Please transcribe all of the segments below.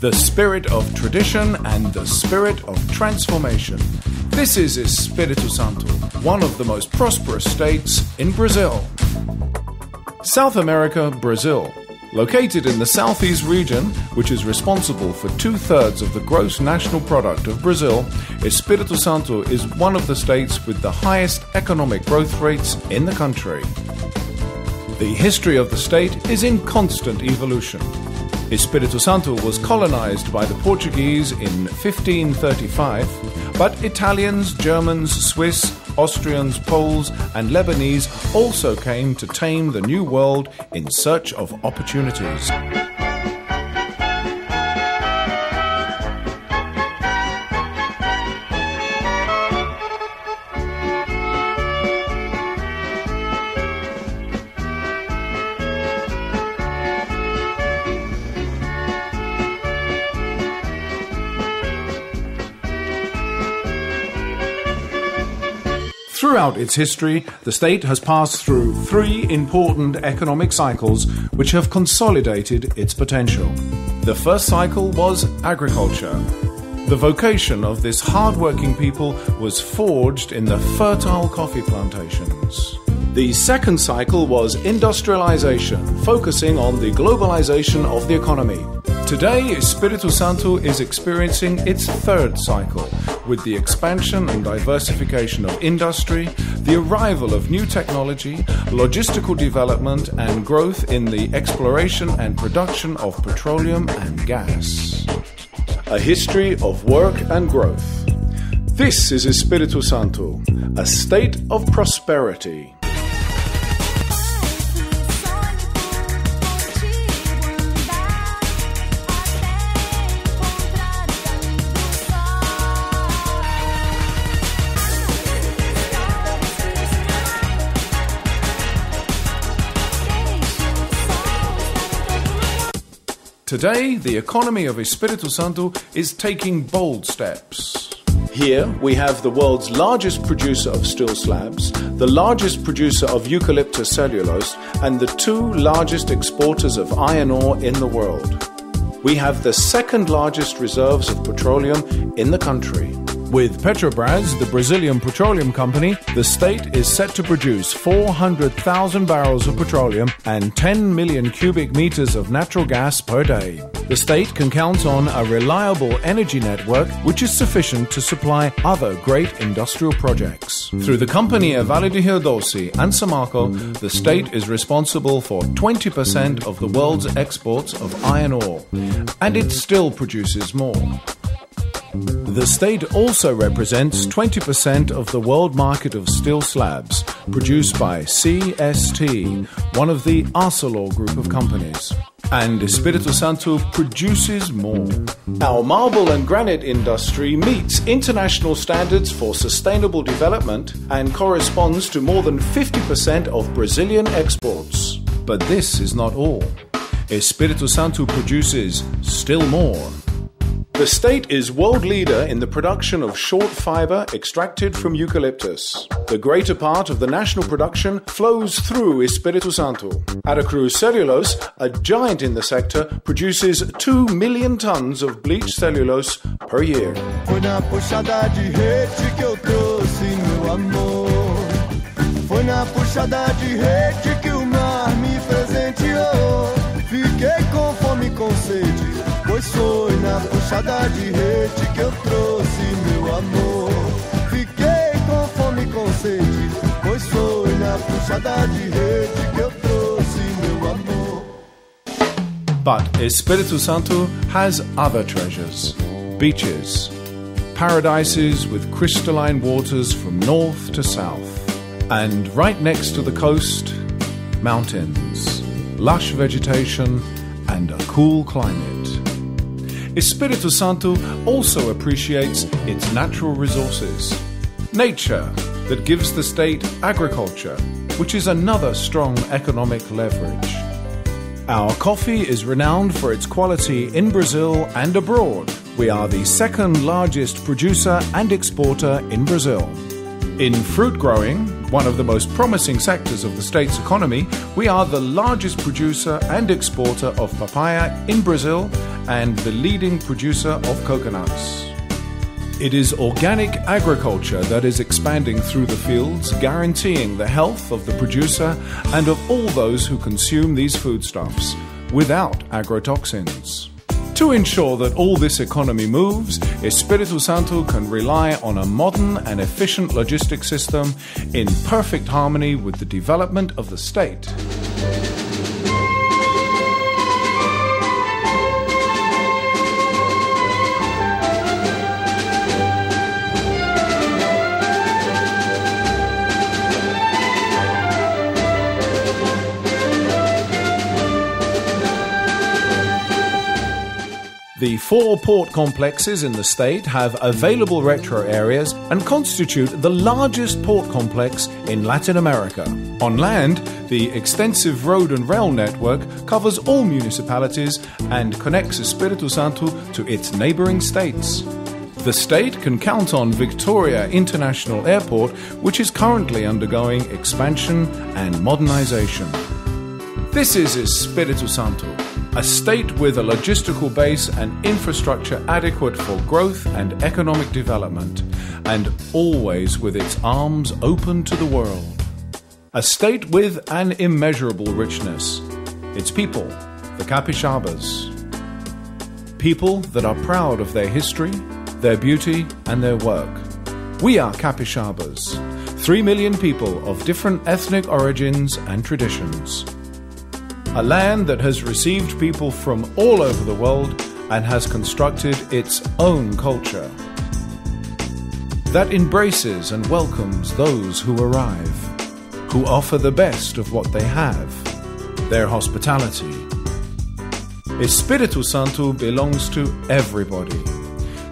the spirit of tradition and the spirit of transformation. This is Espírito Santo, one of the most prosperous states in Brazil. South America, Brazil. Located in the southeast region, which is responsible for 2/3 of the gross national product of Brazil, Espírito Santo is one of the states with the highest economic growth rates in the country. The history of the state is in constant evolution. Espírito Santo was colonized by the Portuguese in 1535, but Italians, Germans, Swiss, Austrians, Poles, and Lebanese also came to tame the New World in search of opportunities. Throughout its history, the state has passed through 3 important economic cycles which have consolidated its potential. The first cycle was agriculture. The vocation of this hard-working people was forged in the fertile coffee plantations. The second cycle was industrialization, focusing on the globalization of the economy. Today, Espírito Santo is experiencing its third cycle, with the expansion and diversification of industry, the arrival of new technology, logistical development, and growth in the exploration and production of petroleum and gas. A history of work and growth. This is Espírito Santo, a state of prosperity. Today, the economy of Espírito Santo is taking bold steps. Here, we have the world's largest producer of steel slabs, the largest producer of eucalyptus cellulose, and the 2 largest exporters of iron ore in the world. We have the second largest reserves of petroleum in the country. With Petrobras, the Brazilian petroleum company, the state is set to produce 400,000 barrels of petroleum and 10 million cubic meters of natural gas per day. The state can count on a reliable energy network which is sufficient to supply other great industrial projects. Through the company of Vale do Rio Doce and Samarco, the state is responsible for 20% of the world's exports of iron ore, and it still produces more. The state also represents 20% of the world market of steel slabs, produced by CST, one of the Arcelor group of companies. And Espírito Santo produces more. Our marble and granite industry meets international standards for sustainable development and corresponds to more than 50% of Brazilian exports. But this is not all. Espírito Santo produces still more. The state is world leader in the production of short fiber extracted from eucalyptus. The greater part of the national production flows through Espírito Santo. Aracruz Cellulose, a giant in the sector, produces 2 million tons of bleached cellulose per year. Foi na puxada de rede que eu trouxe meu amor. Foi na puxada de rede que o mar me presenteou. Fiquei com fome e com sede, pois foi na puxada de rede que eu trouxe meu amor. Fiquei com fome e com sede, pois foi na puxada de rede que eu trouxe meu amor. But Espírito Santo has other treasures. Beaches. Paradises with crystalline waters from north to south. And right next to the coast, mountains, lush vegetation, and a cool climate. Espírito Santo also appreciates its natural resources. Nature that gives the state agriculture, which is another strong economic leverage. Our coffee is renowned for its quality in Brazil and abroad. We are the second largest producer and exporter in Brazil. In fruit growing, one of the most promising sectors of the state's economy, we are the largest producer and exporter of papaya in Brazil and the leading producer of coconuts. It is organic agriculture that is expanding through the fields, guaranteeing the health of the producer and of all those who consume these foodstuffs, without agrotoxins. To ensure that all this economy moves, Espírito Santo can rely on a modern and efficient logistics system in perfect harmony with the development of the state. The 4 port complexes in the state have available retro areas and constitute the largest port complex in Latin America. On land, the extensive road and rail network covers all municipalities and connects Espírito Santo to its neighboring states. The state can count on Victoria International Airport, which is currently undergoing expansion and modernization. This is Espírito Santo, a state with a logistical base and infrastructure adequate for growth and economic development, and always with its arms open to the world. A state with an immeasurable richness. Its people, the capixabas. People that are proud of their history, their beauty, and their work. We are capixabas, 3 million people of different ethnic origins and traditions. A land that has received people from all over the world and has constructed its own culture. That embraces and welcomes those who arrive, who offer the best of what they have, their hospitality. Espírito Santo belongs to everybody.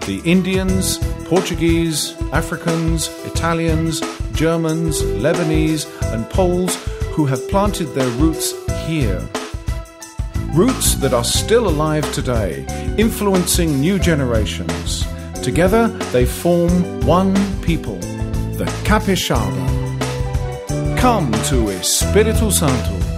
The Indians, Portuguese, Africans, Italians, Germans, Lebanese, and Poles who have planted their roots here. Roots that are still alive today, influencing new generations. Together they form one people, the capixaba. Come to Espírito Santo.